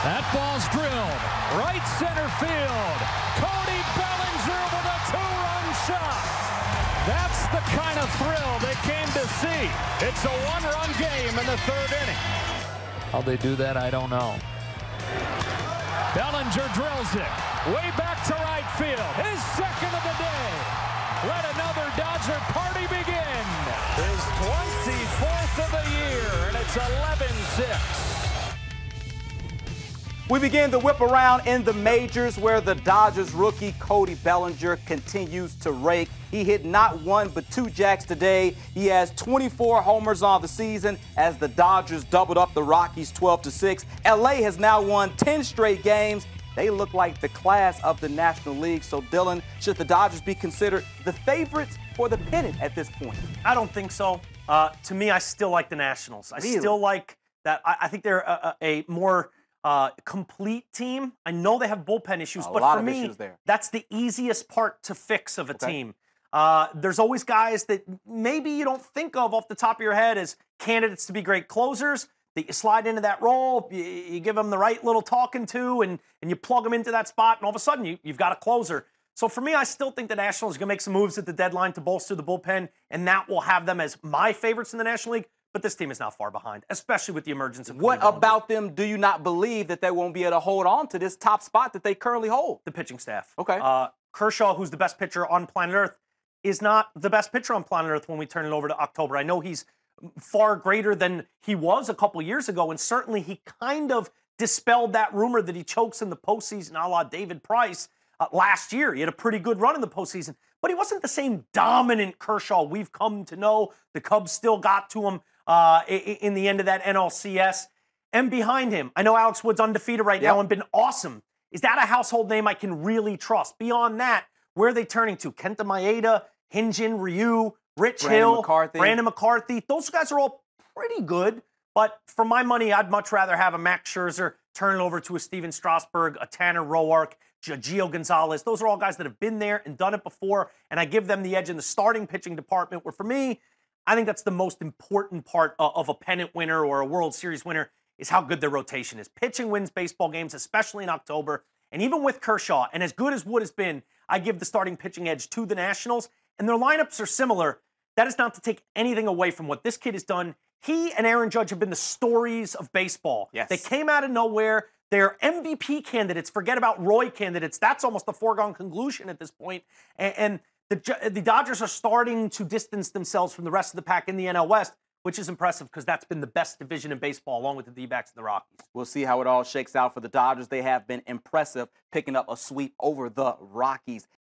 That ball's drilled. Right center field. Cody Bellinger with a two-run shot. That's the kind of thrill they came to see. It's a one-run game in the third inning. How they do that, I don't know. Bellinger drills it. Way back to right field. His second of the day. Let another Dodger party begin. His 24th of the year, and it's 11-6. We begin the whip around in the majors where the Dodgers rookie Cody Bellinger continues to rake. He hit not one but two jacks today. He has 24 homers on the season as the Dodgers doubled up the Rockies 12-6. LA has now won 10 straight games. They look like the class of the National League. So, Dylan, should the Dodgers be considered the favorites for the pennant at this point? I don't think so. To me, I still like the Nationals. I still like that. I think they're a more complete team. I know they have bullpen issues, but for me, that's the easiest part to fix of a team. There's always guys that maybe you don't think of off the top of your head as candidates to be great closers. That you slide into that role, you give them the right little talking to, and you plug them into that spot, and all of a sudden you've got a closer. So for me, I still think the Nationals are going to make some moves at the deadline to bolster the bullpen, and that will have them as my favorites in the National League. But this team is not far behind, especially with the emergence of What about them do you not believe that they won't be able to hold on to this top spot that they currently hold? The pitching staff. Okay. Kershaw, who's the best pitcher on planet Earth, is not the best pitcher on planet Earth when we turn it over to October. I know he's far greater than he was a couple years ago, and certainly he kind of dispelled that rumor that he chokes in the postseason a la David Price last year. He had a pretty good run in the postseason, but he wasn't the same dominant Kershaw we've come to know. The Cubs still got to him in the end of that NLCS. And behind him, I know Alex Wood's undefeated right now and been awesome. Is that a household name I can really trust? Beyond that, where are they turning to? Kenta Maeda, Hyun-Jin Ryu, Rich Hill, Brandon McCarthy. Those guys are all pretty good, but for my money, I'd much rather have a Max Scherzer turn it over to a Steven Strasburg, a Tanner Roark, Gio Gonzalez. Those are all guys that have been there and done it before, and I give them the edge in the starting pitching department, where for me, I think that's the most important part of a pennant winner or a World Series winner is how good their rotation is. Pitching wins baseball games, especially in October, and even with Kershaw, and as good as Wood has been, I give the starting pitching edge to the Nationals, and their lineups are similar. That is not to take anything away from what this kid has done. He and Aaron Judge have been the stories of baseball. Yes. They came out of nowhere. They're MVP candidates. Forget about Roy candidates. That's almost a foregone conclusion at this point. And the Dodgers are starting to distance themselves from the rest of the pack in the NL West, which is impressive because that's been the best division in baseball, along with the D-backs and the Rockies. We'll see how it all shakes out for the Dodgers. They have been impressive, picking up a sweep over the Rockies.